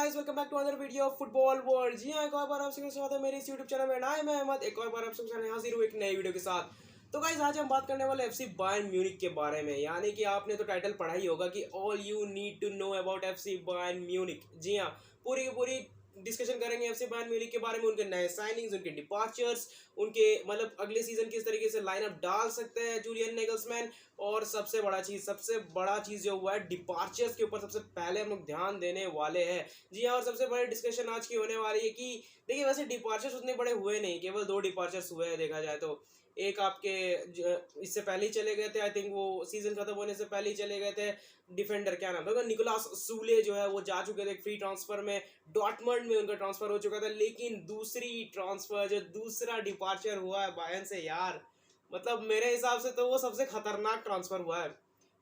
Guys welcome back to other video of football world. जी हाँ, एक और बार आपसे स्वागत है मेरे इस यूट्यूब चैनल में। मैं अहमद एक और बार आपसे सामने हाजिर हूँ एक नई वीडियो के साथ। तो गाइस आज हम बात करने वाले एफसी बायर्न म्यूनिख के बारे में। यानी कि आपने तो टाइटल पढ़ा ही होगा कि all you need to know about FC Bayern Munich. जी हाँ, पूरी की पूरी डिस्कशन करेंगे एफसी बायर्न म्यूनिख के बारे में, उनके नए साइनिंग्स, उनके डिपार्चर्स, उनके मतलब अगले सीजन किस तरीके से लाइनअप डाल सकते हैं जूलियन नेगल्समैन। और सबसे बड़ा चीज जो हुआ है डिपार्चर्स के ऊपर सबसे पहले हम लोग ध्यान देने वाले हैं। जी हाँ, और सबसे बड़ी डिस्कशन आज की होने वाली है कि देखिए वैसे डिपार्चर्स उतने बड़े हुए नहीं, केवल 2 डिपार्चर्स हुए हैं देखा जाए तो। एक आपके इससे पहले ही चले गए थे, आई थिंक वो सीजन खत्म होने से पहले ही चले गए थे। डिफेंडर क्या नाम था, निकोलास सूले जो है वो जा चुके थे फ्री ट्रांसफर में, डॉर्टमंड में उनका ट्रांसफर हो चुका था। लेकिन दूसरी ट्रांसफर जो दूसरा डिपार्चर हुआ है बायर्न से, यार मतलब मेरे हिसाब से तो वो सबसे खतरनाक ट्रांसफर हुआ है।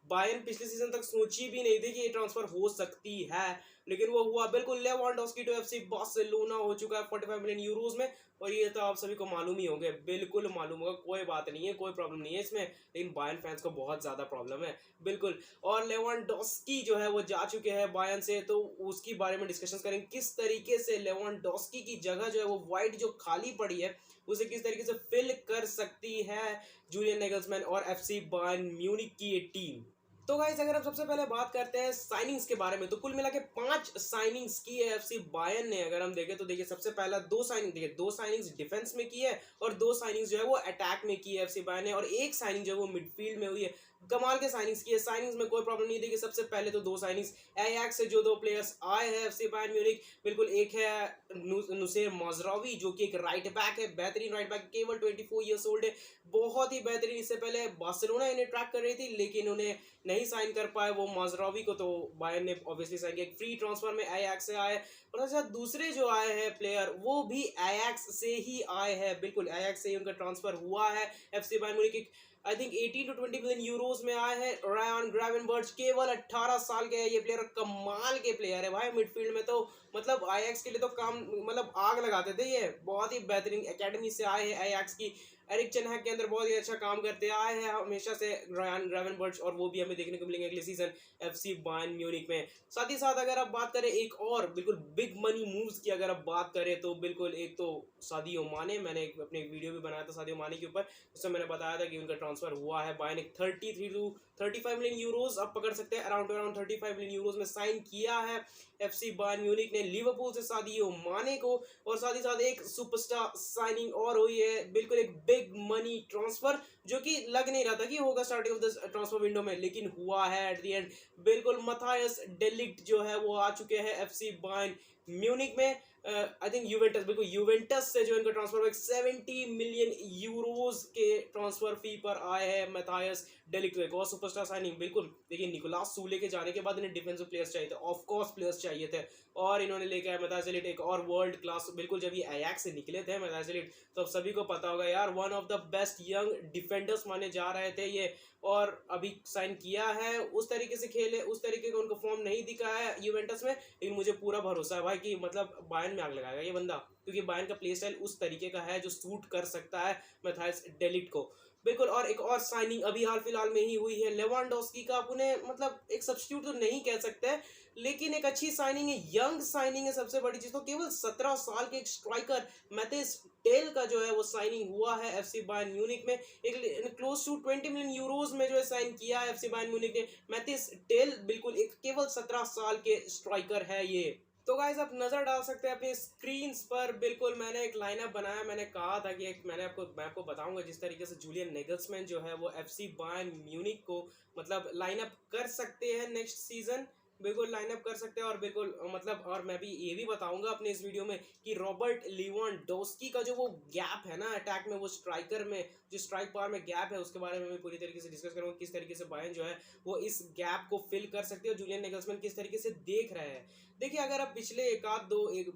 बायर्न पिछले सीजन तक सोची भी नहीं थी कि ये ट्रांसफर हो सकती है, लेकिन वो हुआ। बिल्कुल लेवांडोव्स्की टू एफसी बार्सिलोना हो चुका है 45 मिलियन यूरोज में। और ये तो आप सभी को मालूम ही होंगे, बिल्कुल मालूम होगा, कोई बात नहीं है, कोई प्रॉब्लम नहीं है इसमें। लेकिन बायर्न फैंस को बहुत ज्यादा प्रॉब्लम है, बिल्कुल। और लेवांडोव्स्की जो है वो जा चुके हैं बायर्न से, तो उसकी बारे में डिस्कशन करेंगे किस तरीके से लेवांडोव्स्की की जगह जो है वो वाइट जो खाली पड़ी है उसे किस तरीके से फिल कर सकती है जूलियन नेगल्समैन और एफसी बायर्न म्यूनिख की ये टीम। तो गाइस अगर हम सबसे पहले बात करते हैं साइनिंग्स के बारे में, तो कुल मिला के 5 साइनिंग्स की है एफसी बायर्न ने। अगर हम देखें तो देखिए सबसे पहला 2 साइनिंग्स डिफेंस में की है और 2 साइनिंग्स जो है वो अटैक में की है एफसी बायर्न ने, और एक साइनिंग जो है वो मिडफील्ड में हुई है। कमाल के साइनिंग्स की है, साइनिंग्स में कोई प्रॉब्लम नहीं। देखिए सबसे पहले तो 2 साइनिंग्स एयाक्स से जो 2 प्लेयर्स आए हैं एफसी बायर्न म्यूनिख, बिल्कुल। एक है नुसेर मजरावी जो कि एक राइट बैक है, बेहतरीन राइट बैक, केवल 24 ईयर्स ओल्ड है, बहुत ही बेहतरीन। इससे पहले बार्सिलोना इन्हें ट्रैक कर रही थी लेकिन उन्हें नहीं साइन कर पाए वो माजरावी को, तो बायर्न ने ऑब्वियसली साइन किया। फ्री ट्रांसफर में एयाक्स से आए, और साथ दूसरे जो आए हैं प्लेयर वो भी एयाक्स से ही आए हैं, बिल्कुल एयाक्स से ही उनका ट्रांसफर हुआ है FC Bayern Munich. I think 18 to 20 million euros में आए हैं। रायन ग्रावेनबर्च केवल 18 साल के है ये प्लेयर, कमाल के प्लेयर है भाई। मिडफील्ड में तो मतलब आईएक्स के लिए तो काम मतलब आग लगाते थे ये, बहुत ही बेहतरीन एकेडमी से आए हैं आईएक्स की। एरिक टेन हैग के अंदर बहुत ही अच्छा काम करते आए हैं हमेशा से रायन ग्रावेनबर्च, और वो भी हमें देखने को मिलेंगे अगले सीजन एफसी बायर्न म्यूनिख में। साथ ही साथ अगर आप बात करें एक और बिल्कुल बिग मनी मूव्स की अगर आप बात करें तो बिल्कुल एक तो सादियो माने, मैंने अपने वीडियो भी बनाया था सादियो माने के ऊपर, उसमें मैंने बताया था कि उनका ट्रांसफर हुआ है बायर्न 33 to 35 मिलियन यूरोज, आप पकड़ सकते हैं अराउंड 35 मिलियन यूरोज में साइन किया है एफसी बायर्न म्यूनिख ने लिवरपूल से सादियो माने को। और साथ ही साथ एक सुपरस्टार साइनिंग और हुई है, बिल्कुल एक बिग मनी ट्रांसफर जो कि लग नहीं रहा था कि होगा starting of the transfer window में, लेकिन हुआ है एट द एंड। बिल्कुल मथायस डे लिक्ट जो है वो आ चुके हैं एफसी बायर्न म्यूनिख में। आई थिंक यूवेंटस, बिल्कुल यूवेंटस से जो इनका ट्रांसफर हुआ 70 मिलियन यूरोज के ट्रांसफर फी पर आए हैं मैथायस डे लिक्ट। एक और सुपरस्टार साइनिंग, बिल्कुल। देखिए निकोलास सूले के जाने के बाद इन्हें डिफेंसिव प्लेयर्स चाहिए थे, ऑफ कोर्स प्लेयर्स चाहिए थे, और इन्होंने लेके आए मैथायस डे लिक्ट, एक और वर्ल्ड क्लास। बिल्कुल जब ये एयाक्स से निकले थे मैथायस डे लिक्ट तो अब सभी को पता होगा यार one of the best young defenders माने जा रहे थे ये, और अभी साइन किया है। उस तरीके से खेले, उस तरीके का उनको फॉर्म नहीं दिखा है यूवेंटस में, लेकिन मुझे पूरा भरोसा है भाई कि मतलब बायर्न में आग लगाएगा ये बंदा, क्योंकि बायर्न का प्ले स्टाइल उस तरीके का है जो सूट कर सकता है मैथायस डे लिक्ट को, बिल्कुल। और एक और साइनिंग अभी हाल फिलहाल में ही हुई है लेवांडोव्स्की का। आप उन्हें मतलब एक सब्स्टिट्यूट तो नहीं कह सकते, लेकिन एक अच्छी साइनिंग है, यंग साइनिंग है। सबसे बड़ी चीज तो केवल 17 साल के एक स्ट्राइकर मैथिस टेल का जो है वो साइनिंग हुआ है एफसी बायर्न म्यूनिख में, एक क्लोज टू 20 मिलियन यूरोज में जो है साइन किया है एफसी बायर्न म्यूनिख ने मैथिस टेल, बिल्कुल एक केवल 17 साल के स्ट्राइकर है ये। तो गाइस आप नजर डाल सकते हैं अपनी स्क्रीन पर, बिल्कुल मैंने एक लाइनअप बनाया। मैंने कहा था कि मैं आपको बताऊंगा जिस तरीके से जूलियन नेगल्समैन जो है वो एफसी बायर्न म्यूनिख को मतलब लाइनअप कर सकते हैं नेक्स्ट सीजन, बिल्कुल लाइनअप कर सकते हैं। और बिल्कुल मतलब और मैं भी ये भी बताऊंगा अपने इस वीडियो में कि रॉबर्ट लेवांडोव्स्की का जो वो गैप है ना अटैक में, वो स्ट्राइकर में जो स्ट्राइक पावर में गैप है उसके बारे में मैं पूरी तरीके से डिस्कस करूंगा, किस तरीके से बायर्न जो है वो इस गैप को फिल कर सकते हैं और जूलियन नेगल्समैन किस तरीके से देख रहे हैं। देखिए अगर आप पिछले एक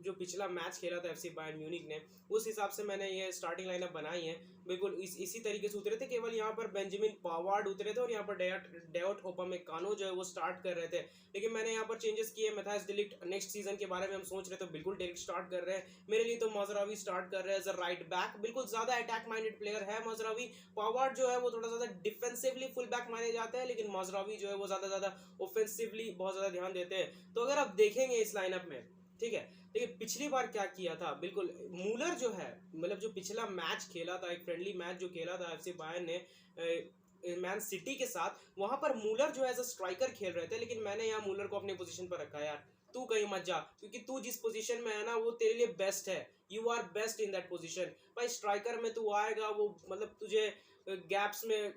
जो पिछला मैच खेला था एफसी बायर्न म्यूनिख ने, उस हिसाब से मैंने ये स्टार्टिंग लाइनअप बनाई है, बिल्कुल इसी तरीके से उतरे थे। केवल यहाँ पर बेंजामिन पावार्ड उतरे थे और यहाँ पर डेयोट ओपामेकानो जो है वो स्टार्ट कर रहे थे, लेकिन मैंने यहाँ पर चेंजेस किए। मैथायस डे लिक्ट नेक्स्ट सीजन के बारे में हम सोच रहे तो बिल्कुल डायरेक्ट स्टार्ट कर रहे हैं, मेरे लिए तो मजरावी स्टार्ट कर रहे हैं एज अ राइट बैक, बिल्कुल ज्यादा अटैक माइंडेड प्लेयर है मजरावी। पावार्ड जो है वो थोड़ा ज्यादा डिफेंसिवली फुल बैक माने जाते हैं, लेकिन मजरावी जो है वो ज्यादा ऑफेंसिवली बहुत ज्यादा ध्यान देते हैं। तो अगर आप देखेंगे इस लाइनअप में, ठीक है। लेकिन पिछली बार क्या किया था, बिल्कुल मूलर जो है, मतलब जो पिछला मैच खेला था, एक फ्रेंडली मैच जो खेला था एफसी बायर्न ने मैन सिटी के साथ, वहां पर मूलर जो एज अ स्ट्राइकर खेल रहे थे, लेकिन मैंने यहाँ मूलर को अपनी पोजीशन पर रखा यार। तू कहीं मत जा, क्योंकि तू जिस पोजीशन में है ना वो तेरे लिए बेस्ट है। You are best in that position भाई। स्ट्राइकर में तू आएगा, वो मतलब तुझे गैप्स में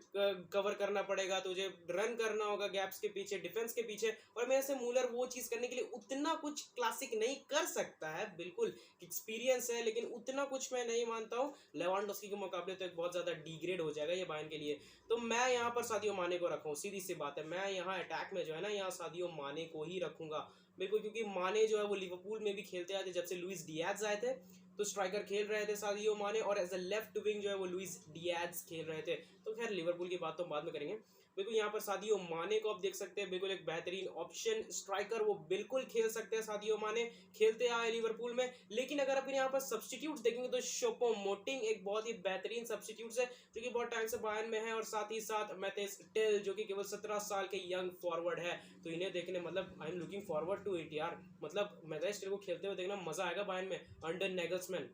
कवर करना पड़ेगा, तुझे रन करना होगा गैप्स के पीछे, डिफेंस के पीछे, और मेरे से मूलर वो चीज करने के लिए उतना कुछ क्लासिक नहीं कर सकता है। बिल्कुल एक्सपीरियंस है, लेकिन उतना कुछ मैं नहीं मानता हूँ। लेवांडोस्की के मुकाबले तो एक बहुत ज्यादा डिग्रेड हो जाएगा ये बायर्न के लिए। तो मैं यहाँ पर सादियो माने को रखूँ, सीधी सी बात है। मैं यहाँ अटैक में जो है ना, यहाँ सादियो माने को ही रखूंगा बिल्कुल, क्योंकि माने जो है वो लिवरपूल में भी खेलते आए थे जब से लुइस डियाज आए थे, तो स्ट्राइकर खेल रहे थे सादियो माने, और एज अ लेफ्ट विंग जो है वो लुइस डियाज खेल रहे थे। तो खैर लिवरपूल की बात तो बाद में करेंगे। बिल्कुल यहाँ पर सादियो माने को आप देख सकते हैं, बिल्कुल एक बेहतरीन ऑप्शन स्ट्राइकर, वो बिल्कुल खेल सकते हैं सादियो माने, खेलते आए लिवरपूल में। लेकिन अगर आप यहाँ पर सब्सटीट्यूट देखेंगे तो शोपोमोटिंग एक बहुत ही बेहतरीन सब्सटीट्यूट है, जो कि बहुत टाइम से बायर्न में है, और साथ ही साथ मैथेस टेल जो कि केवल 17 साल के यंग फॉरवर्ड है। तो इन्हें देखने मतलब I am looking forward to it यार। मतलब मैथेस टेल को खेलते हुए देखना मजा आएगा बायर्न में अंडर नेगल्समैन,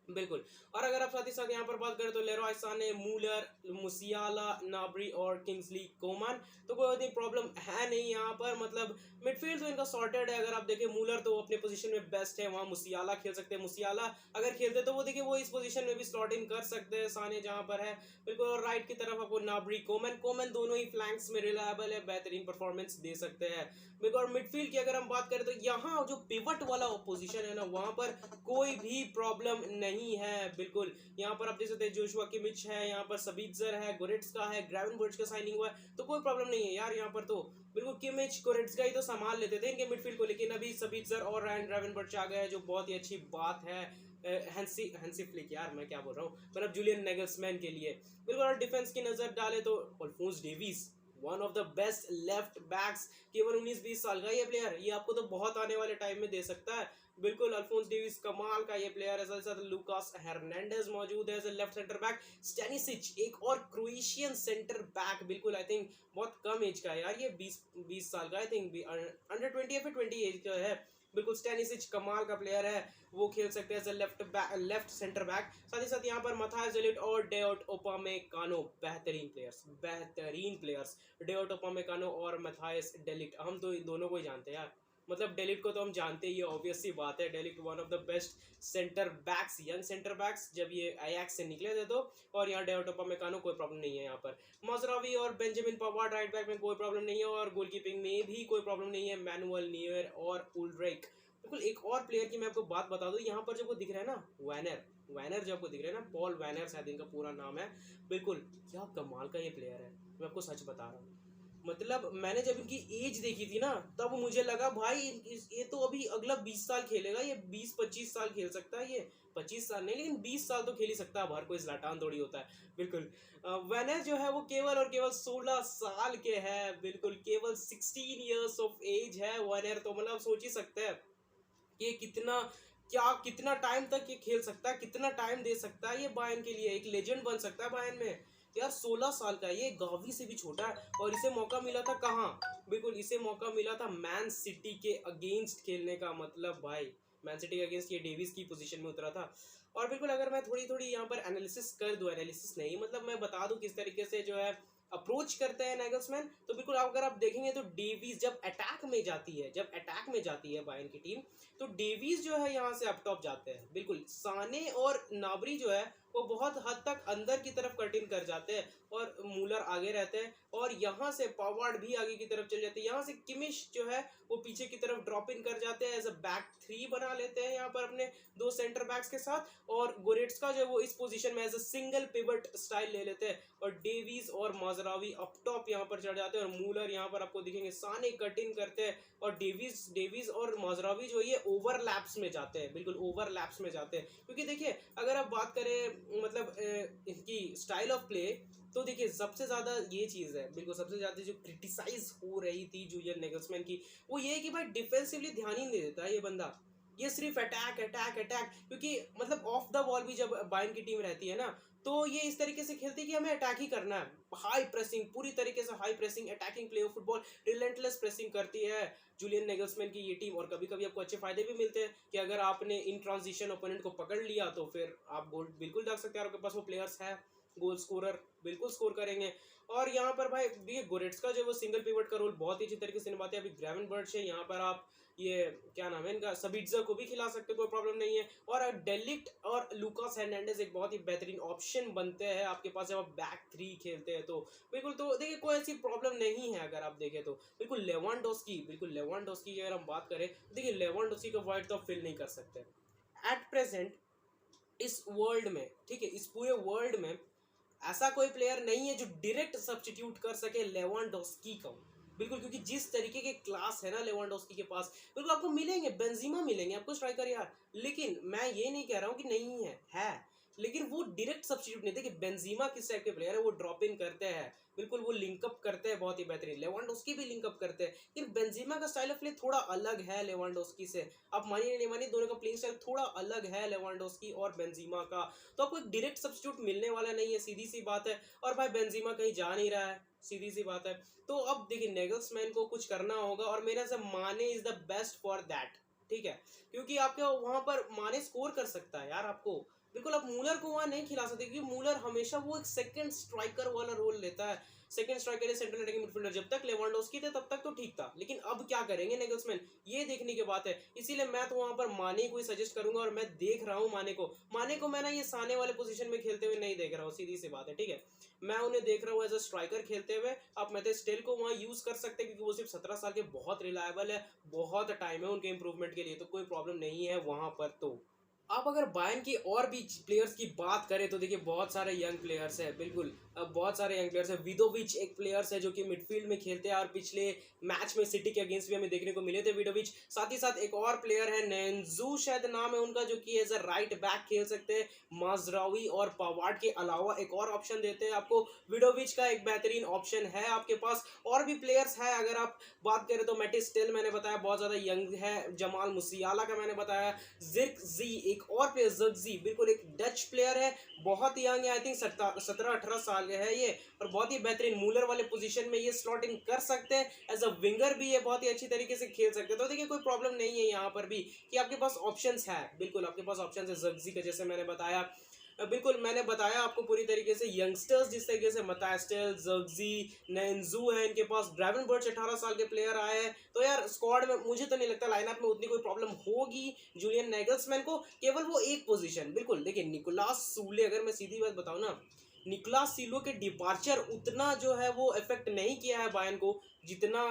बिल्कुल। और अगर आप साथ ही साथ यहाँ पर बात करें तो लेरॉय साने, मूलर, मुसियाला, नाबरी और किंग्सली कोमान, तो कोई इतनी प्रॉब्लम है नहीं यहाँ पर। मतलब मिडफील्ड तो इनका सॉर्टेड है। अगर आप देखें मूलर तो अपने पोजीशन में बेस्ट है, वहाँ मुसियाला खेल सकते हैं। मुसियाला अगर खेलते तो वो देखिए वो इस पोजीशन में भी स्लॉट इन कर सकते हैं, साने जहाँ पर है बिल्कुल। और राइट की तरफ आपको नाबरी, कोमन, कोमन दोनों ही फ्लैंक्स में रिलायबल है, बेहतरीन परफॉर्मेंस दे सकते हैं बिल्कुल। और मिडफील्ड की अगर हम बात करें तो यहाँ जो पिवट वाला पोजीशन है ना, वहाँ पर कोई भी प्रॉब्लम नहीं है बिल्कुल। यहाँ पर आप देख सकते हैं जोशुआ किमिच है, यहाँ पर सबित्जर है, गोरेट्स्का है, ग्रावेनबर्च का साइनिंग हुआ है, तो कोई प्रॉब्लम नहीं है यार यहाँ पर। तो बिल्कुल किमिच गोरेट्स्का ही तो संभाल लेते थे इनके मिडफील्ड को, लेकिन अभी सबित्जर और रायन ग्रावेनबर्च आ गए हैं, जो बहुत ही अच्छी बात है। हैंसी फ्लिक यार, मैं क्या बोल रहा हूँ, मतलब जूलियन नेगल्समैन के लिए बिल्कुल। और डिफेंस की नजर डाले तो Alphonso Davies, one of the best left backs, केवल 19-20 साल का ये प्लेयर, ये आपको तो बहुत आने वाले टाइम में दे सकता है बिल्कुल। अल्फोंस डेविस कमाल का ये प्लेयर है। साथ लुकास हर्नांडेज मौजूद है as a left centre back. Stanisic एक और क्रोएशियन सेंटर बैक, बिल्कुल आई थिंक बहुत कम एज का है यार ये, 20 साल का, आई थिंक अंडर 20 या फिर 20 एज का है बिल्कुल। स्टैनिसिच कमाल का प्लेयर है, वो खेल सकते हैं as a left centre back. साथ ही साथ यहाँ पर मथायस डेलिट और डेयोट ओपामेकानो, बेहतरीन प्लेयर्स, बेहतरीन प्लेयर्स। डेयोट ओपामेकानो और मथायस डेलिट, हम तो इन दोनों को ही जानते हैं यार। मतलब डेलिट को तो हम जानते ही, ऑब्वियस सी बात है। De Ligt one of the best centre backs, young centre backs, जब ये अयाक्स से निकले थे तो। और यहाँ डेयोट ओपामेकानो कोई प्रॉब्लम नहीं है यहाँ पर। मजरावी और बेंजामिन पवार्ड राइट बैक में कोई प्रॉब्लम नहीं है, और गोलकीपिंग में भी कोई प्रॉब्लम नहीं है। मैनुअल न्यूयर और उल्ड्रिक, बिल्कुल। एक और प्लेयर की मैं आपको बात बता दूं, यहाँ पर जो को दिख रहा है ना, वैनर, वैनर जो आपको दिख रहा है ना, पॉल वैनर शायद इनका पूरा नाम है बिल्कुल। क्या कमाल का ये प्लेयर है, मैं आपको सच बता रहा हूँ। मतलब मैंने जब इनकी एज देखी थी ना, तब मुझे लगा भाई ये तो अभी अगला 20 साल खेलेगा, ये 20-25 साल खेल सकता है ये। 25 साल नहीं, लेकिन 20 साल तो खेल ही सकता है, हर कोई ज़्लाटान थोड़ी होता है बिल्कुल। वैनर जो है वो केवल और केवल 16 साल के हैं बिल्कुल, केवल 16 ईयर्स ऑफ एज है वैनर। तो मतलब सोच ही सकते हैं कि कितना, क्या कितना टाइम तक ये खेल सकता है, कितना टाइम दे सकता है ये बायर्न के लिए, एक लेजेंड बन सकता है बायर्न में यार। 16 साल का ये, गावी से भी छोटा है, और इसे मौका मिला था कहाँ, बिल्कुल इसे मौका मिला था मैन सिटी के अगेंस्ट खेलने का। मतलब भाई मैन सिटी के अगेंस्ट ये डेविस की पोजीशन में उतरा था। और बिल्कुल अगर मैं थोड़ी थोड़ी यहाँ पर एनालिसिस कर दूँ, एनालिसिस नहीं मतलब मैं बता दूँ किस तरीके से जो है अप्रोच करते हैं नेगल्समैन, तो बिल्कुल अगर आप देखेंगे तो डेविस जब अटैक में जाती है, जब अटैक में जाती है बायर्न की टीम, तो डेविस जो है यहाँ से अप टॉप जाते हैं बिल्कुल। साने और नाबरी जो है वो बहुत हद तक अंदर की तरफ कट इन कर जाते हैं, और मूलर आगे रहते हैं, और यहाँ से पॉवार्ड भी आगे की तरफ चले जाते हैं। यहाँ से किमिश जो है वो पीछे की तरफ ड्रॉप इन कर जाते हैं, एज अ बैक थ्री बना लेते हैं यहाँ पर अपने दो सेंटर बैक्स के साथ, और गोरेट्स्का जो है वो इस पोजीशन में as a single pivot style ले लेते हैं, और डेविस और माजरावी अप टॉप यहाँ पर चढ़ जाते हैं, और मूलर यहाँ पर आपको दिखेंगे साने कट इन करते हैं, और डेविस और माजरावी जो ये ओवरलैप्स में जाते हैं, बिल्कुल ओवरलैप्स में जाते हैं। क्योंकि देखिए अगर आप बात करें मतलब इनकी स्टाइल ऑफ प्ले, तो देखिए सबसे ज़्यादा ये चीज़ है बिल्कुल, सबसे ज़्यादा जो क्रिटिसाइज हो रही थी जूलियन नेगल्समैन की, वो ये है कि भाई डिफेंसिवली ध्यान ही नहीं देता है ये बंदा। ये सिर्फ अटैक अटैक अटैक, क्योंकि मतलब ऑफ द बॉल भी जब बायर्न की टीम रहती है ना, तो ये इस तरीके से खेलती है कि हमें अटैक ही करना है। हाई प्रेसिंग, पूरी तरीके से high pressing attacking play of football, relentless pressing करती है जूलियन नेगल्समैन की ये टीम। और कभी कभी आपको अच्छे फायदे भी मिलते हैं कि अगर आपने इन ट्रांजिशन ओपोनेंट को पकड़ लिया तो फिर आप गोल बिल्कुल दाग सकते हैं, आपके पास वो प्लेयर्स है गोल स्कोरर, बिल्कुल स्कोर करेंगे। और यहाँ पर भाई ये गोरेट्सका जो वो सिंगल पिवट का रोल बहुत ही अच्छी तरीके से निभाते हैं। अभी ग्रेवेनबर्च है यहाँ पर, आप ये क्या नाम है इनका, सबीट्जा को भी खिला सकते हो, कोई प्रॉब्लम नहीं है। और डेलिक्ट और लुकास हर्नांडेज एक बहुत ही बेहतरीन ऑप्शन बनते हैं आपके पास जब आप बैक थ्री खेलते हैं तो बिल्कुल। तो देखिए कोई ऐसी प्रॉब्लम नहीं है अगर आप देखें तो। बिल्कुल लेवांडोस्की की अगर हम बात करें, देखिए लेवांडोस्की का वाइड तो आप फिल नहीं कर सकते एट प्रेजेंट इस वर्ल्ड में, ठीक है, इस पूरे वर्ल्ड में ऐसा कोई प्लेयर नहीं है जो डायरेक्ट सब्स्टिट्यूट कर सके लेवांडोस्की को। बिल्कुल, क्योंकि जिस तरीके के क्लास है ना लेवांडोस्की के पास, बिल्कुल आपको मिलेंगे, बेंजीमा मिलेंगे आपको स्ट्राइकर यार। लेकिन मैं ये नहीं कह रहा हूँ कि नहीं है लेकिन वो डायरेक्ट सब्स्टिट्यूट नहीं थे। कि बेंजीमा किस टाइप के प्लेयर है, वो ड्रॉप इन करते हैं, बिल्कुल वो लिंकअप करते हैं बहुत ही बेहतरीन, लेवांडोस्की भी लिंकअप करते हैं। लेकिन बेंजीमा का स्टाइल ऑफ प्ले थोड़ा अलग है लेवांडोस्की से, आप मानिए नहीं मानिए, दोनों का प्लेइंग स्टाइल थोड़ा अलग है लेवांडोस्की और बेंजीमा का। तो आपको एक डायरेक्ट सब्स्टिट्यूट मिलने वाला नहीं है, सीधी सी बात है। और भाई बेंजीमा कहीं जा नहीं रहा है, सीधी सी बात है। तो अब देखिए नेगल्समैन को कुछ करना होगा, और मेरे से माने is the best for that, ठीक है, क्योंकि आपके वहां पर माने स्कोर कर सकता है यार आपको। बिल्कुल आप मूलर को वहां नहीं खिला सकते, क्योंकि मूलर हमेशा वो एक सेकंड स्ट्राइकर वाला रोल लेता है। सेकंड स्ट्राइकर है, सेंट्रल अटैकिंग मिडफील्डर। जब तक लेवांडोस्की थे तब तक तो ठीक था, लेकिन अब क्या करेंगे नेगल्समैन, ये देखने की बात है। इसीलिए मैं तो वहां पर माने को ही सजेस्ट करूंगा, और मैं देख रहा हूँ माने को मैं ना ये साने वाले पोजीशन में खेलते हुए नहीं देख रहा हूँ, सीधी सी बात है, ठीक है। मैं उन्हें देख रहा हूँ एज अ स्ट्राइकर खेलते हुए। आप मैथ्यूज टेल को वहाँ यूज कर सकते हैं, क्योंकि वो सिर्फ 17 साल के, बहुत रिलायबल है, बहुत टाइम है उनके इंप्रूवमेंट के लिए, तो कोई प्रॉब्लम नहीं है वहां पर। तो आप अगर बायर्न की और भी प्लेयर्स की बात करें तो देखिए बहुत सारे यंग प्लेयर्स हैं, बिल्कुल अब बहुत सारे यंग प्लेयर्स हैं। विदोविच एक प्लेयर्स है जो कि मिडफील्ड में खेलते हैं, और पिछले मैच में सिटी के अगेंस्ट भी हमें देखने को मिले थे विदोविच। साथ ही साथ एक और प्लेयर है नेंजू शायद नाम है उनका, जो कि एज अ राइट बैक खेल सकते हैं। माजरावी और पवार्ड के अलावा एक और ऑप्शन देते हैं आपको, विदोविच का एक बेहतरीन ऑप्शन है आपके पास। और भी प्लेयर्स है, अगर आप बात करें तो मैटिस टेल मैंने बताया बहुत ज़्यादा यंग है, जमाल मुसियाला का मैंने बताया, जिर्कजी एक और प्लेयर ज़र्कज़ी, बिल्कुल एक डच प्लेयर है, बहुत यंग है, आई थिंक 17-18 साल के है ये, और बहुत ही बेहतरीन मूलर वाले पोजीशन में ये स्लॉट इन कर सकते हैं। एज अ विंगर भी ये बहुत ही अच्छी तरीके से खेल सकते हैं। तो देखिए कोई प्रॉब्लम नहीं है यहाँ पर भी, कि आपके पास ऑप्शंस है, बिल्कुल आपके पास ऑप्शंस है। ज़र्कज़ी का जैसे मैंने बताया, बिल्कुल मैंने बताया आपको पूरी तरीके से यंगस्टर्स जिस तरीके से मतास्टेल, ज़र्कज़ी, नेंजू है इनके पास, ग्रेवेनबर्च 18 साल के प्लेयर आए हैं। तो यार स्क्वाड में मुझे तो नहीं लगता लाइनअप में उतनी कोई प्रॉब्लम होगी जूलियन नेगल्समैन को, केवल वो एक पोजीशन। बिल्कुल देखिए निकोलास सूले, अगर मैं सीधी बात बताऊं ना, निकोलास सीलो के डिपार्चर उतना जो है वो इफेक्ट नहीं किया है बायर्न को, जितना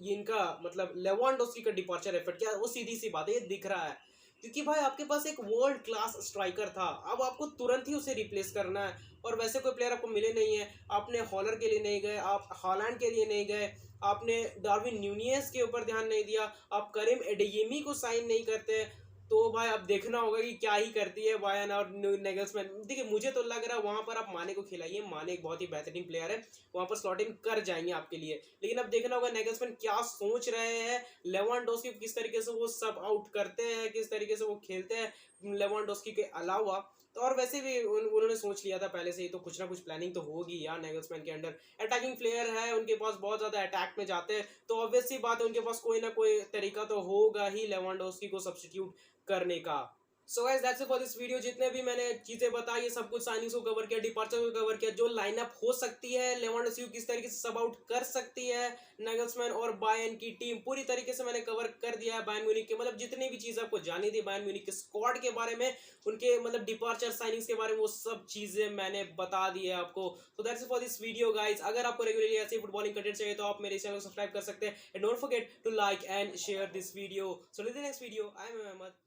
इनका मतलब लेवांडोस्की का डिपार्चर इफेक्ट किया, वो सीधी सी बात है, ये दिख रहा है। क्योंकि भाई आपके पास एक वर्ल्ड क्लास स्ट्राइकर था, अब आपको तुरंत ही उसे रिप्लेस करना है, और वैसे कोई प्लेयर आपको मिले नहीं है। आपने हॉलर के लिए नहीं गए, आप हॉलैंड के लिए नहीं गए, आपने डार्विन न्यूनियस के ऊपर ध्यान नहीं दिया, आप करीम एडेयमी को साइन नहीं करते। तो भाई अब देखना होगा कि क्या ही करती है बायर्न और नेगल्समैन। देखिए मुझे तो लग रहा है वहां पर आप माने को खिलाइए, माने एक बहुत ही बेहतरीन प्लेयर है, वहां पर स्लॉट इन कर जाएंगे आपके लिए। लेकिन अब देखना होगा नेगल्समैन क्या सोच रहे हैं, लेवांडोस्की किस तरीके से वो सब आउट करते हैं, किस तरीके से वो खेलते हैं लेवांडोस्की के अलावा। तो और वैसे भी उन्होंने सोच लिया था पहले से ही, तो कुछ ना कुछ प्लानिंग तो होगी यार नेगल्समैन के अंडर। अटैकिंग प्लेयर है उनके पास, बहुत ज्यादा अटैक में जाते हैं, तो ऑब्वियसली बात है उनके पास कोई ना कोई तरीका तो होगा ही लेवांडोस्की को सब्स्टिट्यूट करने का। So guys that's it for this video. जितने भी मैंने चीजें बताई ये सब कुछ साइनिंग्स को कवर किया, डिपार्चर को कवर किया, जो लाइनअप हो सकती है, लेवांडोस्की किस तरीके से सब आउट कर सकती है नेगल्समैन और बायर्न की टीम, पूरी तरीके से मैंने कवर कर दिया है बायर्न म्यूनिख के, मतलब जितनी भी चीजें आपको जानी थी बायर्न म्यूनिख के स्क्वाड के बारे में, उनके मतलब डिपार्चर साइनिंग्स के बारे में, वो सब चीजें मैंने बता दी है आपको। तो that's it for this video guys. अगर आपको रेगुलरली ऐसे फुटबॉलिंग कंटेंट चाहिए तो आप मेरे चैनल को सब्सक्राइब कर सकते हैं, and don't forget to like and share this video. So till the next video, I am Ahmad.